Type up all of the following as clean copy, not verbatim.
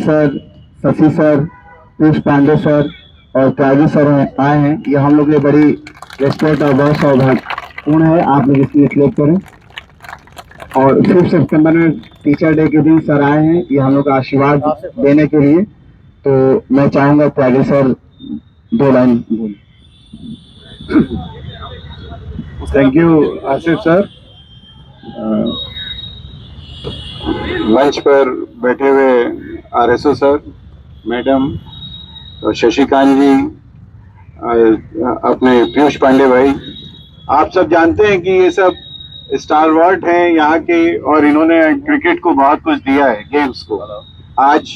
Sir, Shashi sir, Piyush Pandey sir और Tyagi sir आए हैं। ये हम लोग के लिए बड़ी रेस्पेक्ट और बहुत सौभाग्यपूर्ण है। आप लोग इसलिए क्लिक करें। और 5 सितंबर में टीचर डे के दिन सर आए हैं, ये हम लोग का आशीर्वाद देने के लिए। तो मैं चाहूंगा त्यागी सर 2 लाइन बोलें। Thank you Asif sir. मंच पर बैठे हुए आरएसओ सर, मैडम, शशिकांत जी, अपने पीयूष पांडे भाई, आप सब जानते हैं कि ये सब स्टारवर्ट हैं यहाँ के और इन्होंने क्रिकेट को बहुत कुछ दिया है, गेम्स को। आज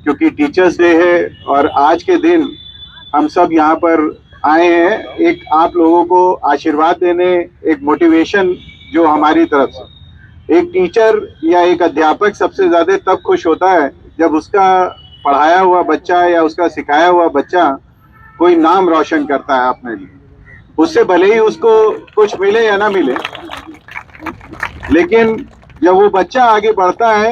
क्योंकि टीचर्स डे है और आज के दिन हम सब यहाँ पर आए हैं एक आप लोगों को आशीर्वाद देने, एक मोटिवेशन जो हमारी तरफ से। एक टीचर या एक अध्यापक सबसे ज्यादा तब खुश होता है जब उसका पढ़ाया हुआ बच्चा या उसका सिखाया हुआ बच्चा कोई नाम रोशन करता है अपने लिए। उससे भले ही उसको कुछ मिले या ना मिले, लेकिन जब वो बच्चा आगे बढ़ता है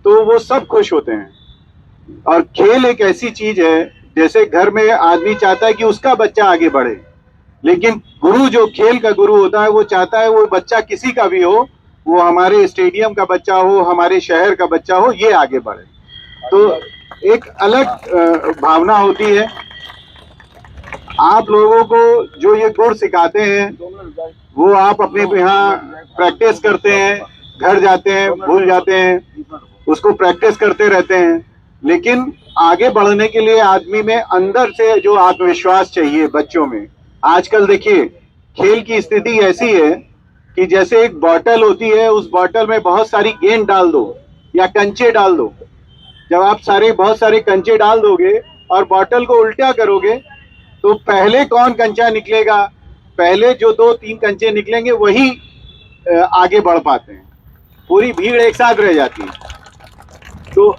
तो वो सब खुश होते हैं। और खेल एक ऐसी चीज है, जैसे घर में आदमी चाहता है कि उसका बच्चा आगे बढ़े, लेकिन गुरु जो खेल का गुरु होता है वो चाहता है वो बच्चा किसी का भी हो, वो हमारे स्टेडियम का बच्चा हो, हमारे शहर का बच्चा हो, ये आगे बढ़े। तो एक अलग भावना होती है। आप लोगों को जो ये गुण सिखाते हैं वो आप अपने यहाँ प्रैक्टिस करते हैं, घर जाते हैं भूल जाते हैं, उसको प्रैक्टिस करते रहते हैं। लेकिन आगे बढ़ने के लिए आदमी में अंदर से जो आत्मविश्वास चाहिए बच्चों में। आजकल देखिए खेल की स्थिति ऐसी है कि जैसे एक बॉटल होती है, उस बॉटल में बहुत सारी गेंद डाल दो या कंचे डाल दो। जब आप बहुत सारे कंचे डाल दोगे और बॉटल को उल्टा करोगे तो पहले कौन कंचा निकलेगा, पहले जो 2-3 कंचे निकलेंगे वही आगे बढ़ पाते हैं, पूरी भीड़ एक साथ रह जाती है। तो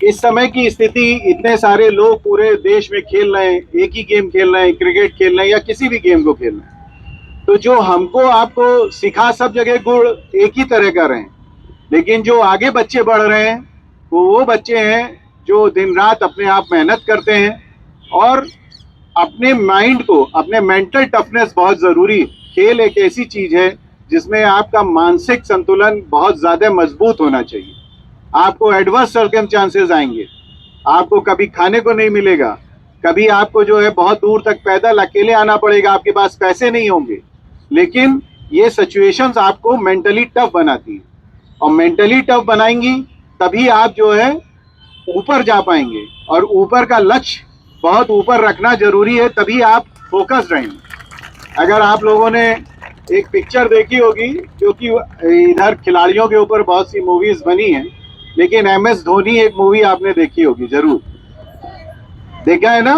इस समय की स्थिति, इतने सारे लोग पूरे देश में खेल रहे हैं, एक ही गेम खेल रहे हैं, क्रिकेट खेल रहे हैं या किसी भी गेम को खेल रहे हैं। तो जो हमको आपको सिखा सब जगह गुण एक ही तरह का रहे हैं, लेकिन जो आगे बच्चे बढ़ रहे हैं वो बच्चे हैं जो दिन रात अपने आप मेहनत करते हैं और अपने माइंड को, अपने मेंटल टफनेस बहुत जरूरी। खेल एक ऐसी चीज है जिसमें आपका मानसिक संतुलन बहुत ज्यादा मजबूत होना चाहिए। आपको एडवर्स सर्कमस्टांसेस आएंगे, आपको कभी खाने को नहीं मिलेगा, कभी आपको जो है बहुत दूर तक पैदल अकेले आना पड़ेगा, आपके पास पैसे नहीं होंगे, लेकिन ये सिचुएशंस आपको मेंटली टफ बनाती है और मेंटली टफ बनाएंगी तभी आप जो है ऊपर जा पाएंगे। और ऊपर का लक्ष्य बहुत ऊपर रखना जरूरी है, तभी आप फोकस रहेंगे। अगर आप लोगों ने एक पिक्चर देखी होगी, क्योंकि इधर खिलाड़ियों के ऊपर बहुत सी मूवीज बनी हैं, लेकिन MS धोनी एक मूवी आपने देखी होगी, जरूर देखा है ना।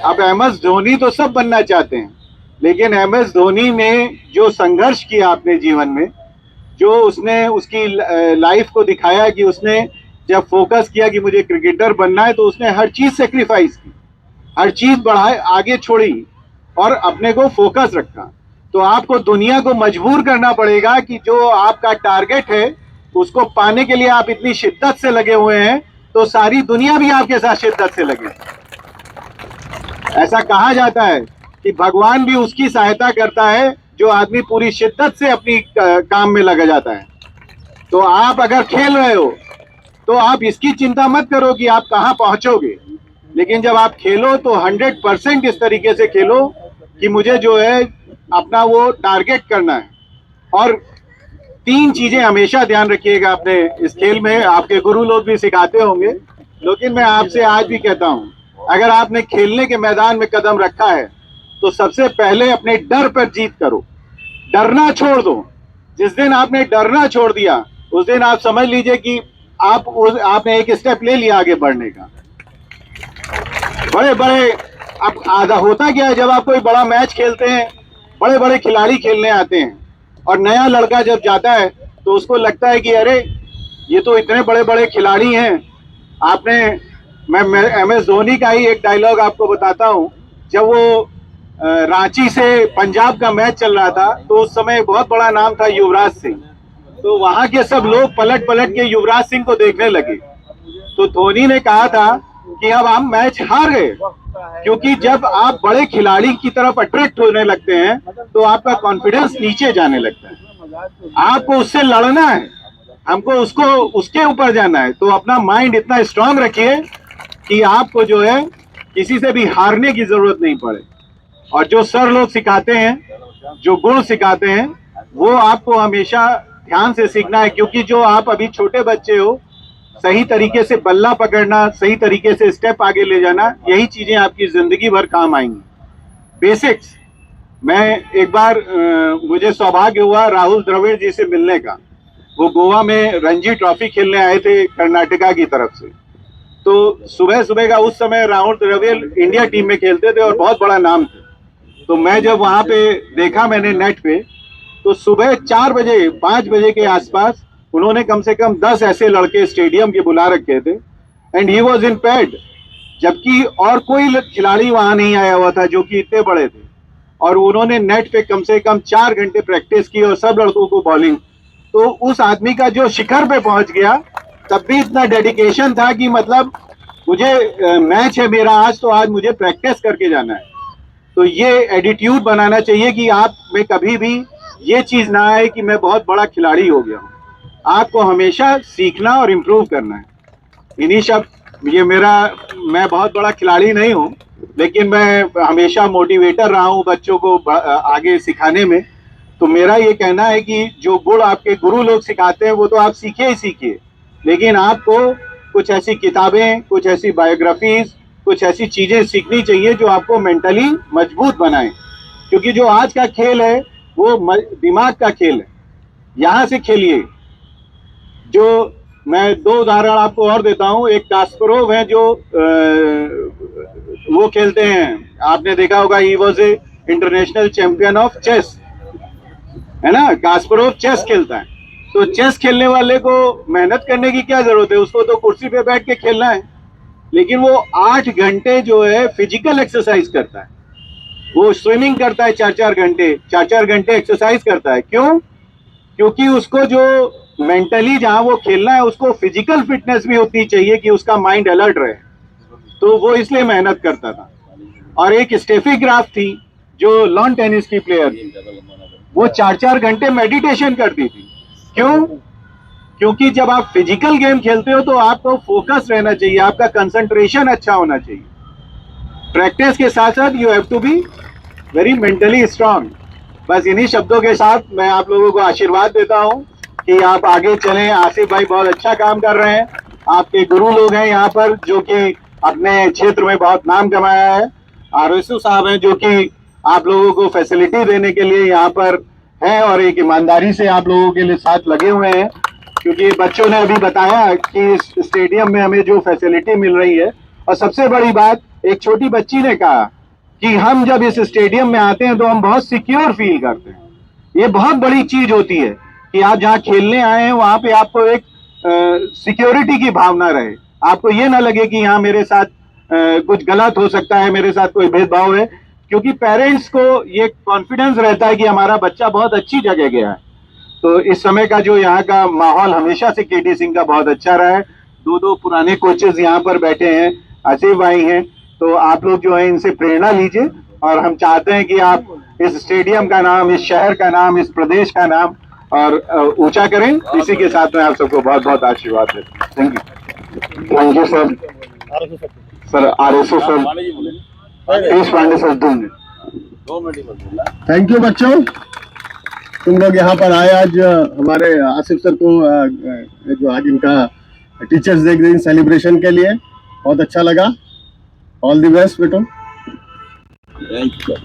अब MS धोनी तो सब बनना चाहते हैं, लेकिन MS धोनी ने जो संघर्ष किया अपने जीवन में, जो उसने उसकी लाइफ को दिखाया कि उसने जब फोकस किया कि मुझे क्रिकेटर बनना है तो उसने हर चीज सेक्रीफाइस की, हर चीज बढ़ाए, आगे छोड़ी और अपने को फोकस रखा। तो आपको दुनिया को मजबूर करना पड़ेगा कि जो आपका टारगेट है उसको पाने के लिए आप इतनी शिद्दत से लगे हुए हैं, तो सारी दुनिया भी आपके साथ शिद्दत से लगे। ऐसा कहा जाता है कि भगवान भी उसकी सहायता करता है जो आदमी पूरी शिद्दत से अपनी काम में लगा जाता है। तो आप अगर खेल रहे हो तो आप इसकी चिंता मत करो कि आप कहां पहुंचोगे, लेकिन जब आप खेलो तो 100% इस तरीके से खेलो कि मुझे जो है अपना वो टारगेट करना है। और 3 चीजें हमेशा ध्यान रखिएगा अपने इस खेल में, आपके गुरु लोग भी सिखाते होंगे, लेकिन मैं आपसे आज भी कहता हूं, अगर आपने खेलने के मैदान में कदम रखा है तो सबसे पहले अपने डर पर जीत करो, डरना छोड़ दो। जिस दिन आपने डरना छोड़ दिया उस दिन आप समझ लीजिए कि आपने एक स्टेप ले लिया आगे बढ़ने का। बड़े बड़े अब आधा होता क्या है, जब आप कोई बड़ा मैच खेलते हैं, बड़े बड़े खिलाड़ी खेलने आते हैं और नया लड़का जब जाता है तो उसको लगता है कि अरे ये तो इतने बड़े बड़े खिलाड़ी हैं। मैं MS धोनी का ही एक डायलॉग आपको बताता हूं। जब वो रांची से पंजाब का मैच चल रहा था तो उस समय बहुत बड़ा नाम था युवराज सिंह, तो वहां के सब लोग पलट पलट के युवराज सिंह को देखने लगे तो धोनी ने कहा था कि अब हम मैच हार गए, क्योंकि जब आप बड़े खिलाड़ी की तरफ अट्रैक्ट होने लगते हैं तो आपका कॉन्फिडेंस नीचे जाने लगता है। आपको उससे लड़ना है, हमको उसको उसके ऊपर जाना है। तो अपना माइंड इतना स्ट्रांग रखिए कि आपको जो है किसी से भी हारने की जरूरत नहीं पड़े। और जो सर लोग सिखाते हैं, जो गुण सिखाते हैं, वो आपको हमेशा ध्यान से सीखना है, क्योंकि जो आप अभी छोटे बच्चे हो, सही तरीके से बल्ला पकड़ना, सही तरीके से स्टेप आगे ले जाना, यही चीजें आपकी जिंदगी भर काम आएंगी। बेसिक्स। मैं एक बार मुझे सौभाग्य हुआ राहुल द्रविड़ जी से मिलने का। वो गोवा में रणजी ट्रॉफी खेलने आए थे कर्नाटका की तरफ से। तो सुबह सुबह का, उस समय राहुल द्रविड़ इंडिया टीम में खेलते थे और बहुत बड़ा नाम था। तो मैं जब वहां पे देखा मैंने नेट पे, तो सुबह 4 बजे 5 बजे के आसपास उन्होंने कम से कम 10 ऐसे लड़के स्टेडियम के बुला रखे थे, and he was in pad, जबकि और कोई खिलाड़ी वहां नहीं आया हुआ था जो कि इतने बड़े थे। और उन्होंने नेट पे कम से कम 4 घंटे प्रैक्टिस की और सब लड़कों को बॉलिंग। तो उस आदमी का जो शिखर पे पहुंच गया, तब भी इतना डेडिकेशन था कि मतलब मुझे मैच है मेरा आज, तो आज मुझे प्रैक्टिस करके जाना है। तो ये एटीट्यूड बनाना चाहिए कि आप में कभी भी ये चीज ना आए कि मैं बहुत बड़ा खिलाड़ी हो गया हूँ। आपको हमेशा सीखना और इम्प्रूव करना है। इन्हीं शब्द, ये मैं बहुत बड़ा खिलाड़ी नहीं हूँ, लेकिन मैं हमेशा मोटिवेटर रहा हूँ बच्चों को आगे सिखाने में। तो मेरा ये कहना है कि जो गुण आपके गुरु लोग सिखाते हैं वो तो आप सीखे ही सीखिए, लेकिन आपको कुछ ऐसी किताबें, कुछ ऐसी बायोग्राफीज, कुछ ऐसी चीजें सीखनी चाहिए जो आपको मेंटली मजबूत बनाए, क्योंकि जो आज का खेल है वो दिमाग का खेल है। यहाँ से खेलिए। जो मैं 2 उदाहरण आपको और देता हूँ। एक कास्परोव है जो वो खेलते हैं, आपने देखा होगा, he was a international champion of chess, है ना। कास्परोव चेस खेलता है। तो चेस खेलने वाले को मेहनत करने की क्या जरूरत है, उसको तो कुर्सी पे बैठ के खेलना है। लेकिन वो 8 घंटे जो है फिजिकल एक्सरसाइज करता है। वो स्विमिंग करता है 4-4 घंटे, 4-4 घंटे एक्सरसाइज करता है। क्यों? क्योंकि उसको जो मेंटली जहां वो खेलना है, उसको फिजिकल फिटनेस भी उतनी चाहिए कि उसका माइंड अलर्ट रहे। तो वो इसलिए मेहनत करता था। और एक स्टेफी ग्राफ थी जो लॉन टेनिस की प्लेयर थी, वो 4-4 घंटे मेडिटेशन करती थी। क्यों? क्योंकि जब आप फिजिकल गेम खेलते हो तो आपको फोकस रहना चाहिए, आपका कंसंट्रेशन अच्छा होना चाहिए। प्रैक्टिस के साथ साथ you have to be very mentally strong. बस इन्हीं शब्दों के साथ मैं आप लोगों को आशीर्वाद देता हूं कि आप आगे चलें। आसिफ भाई बहुत अच्छा काम कर रहे हैं। आपके गुरु लोग हैं यहाँ पर जो कि अपने क्षेत्र में बहुत नाम कमाया है। आरएसओ साहब हैं जो कि आप लोगों को फैसिलिटी देने के लिए यहाँ पर हैं और एक ईमानदारी से आप लोगों के लिए साथ लगे हुए हैं। क्योंकि बच्चों ने अभी बताया कि इस स्टेडियम में हमें जो फैसिलिटी मिल रही है, और सबसे बड़ी बात, एक छोटी बच्ची ने कहा कि हम जब इस स्टेडियम में आते हैं तो हम बहुत सिक्योर फील करते हैं। ये बहुत बड़ी चीज होती है कि आप जहाँ खेलने आए हैं वहां पे आपको एक सिक्योरिटी की भावना रहे। आपको ये ना लगे कि यहाँ मेरे साथ कुछ गलत हो सकता है, मेरे साथ कोई भेदभाव है। क्योंकि पेरेंट्स को ये कॉन्फिडेंस रहता है कि हमारा बच्चा बहुत अच्छी जगह गया है। तो इस समय का जो यहाँ का माहौल हमेशा से केटी सिंह का बहुत अच्छा रहा है। 2 पुराने कोचेस यहाँ पर बैठे हैं, आसिफ भाई हैं। तो आप लोग जो है इनसे प्रेरणा लीजिए, और हम चाहते हैं कि आप इस स्टेडियम का नाम, इस शहर का नाम, इस प्रदेश का नाम और ऊंचा करें। इसी के साथ में आप सबको बहुत बहुत आशीर्वाद देते हैं। Thank you sir. Sir RSO sir, Tej Pandey sir, 2 minute. Thank you बच्चों, तुम लोग यहाँ पर आए आज हमारे आसिफ सर को जो आज इनका टीचर्स डे दिन सेलिब्रेशन के लिए। बहुत अच्छा लगा। ऑल द बेस्ट बेटो। Thank you sir.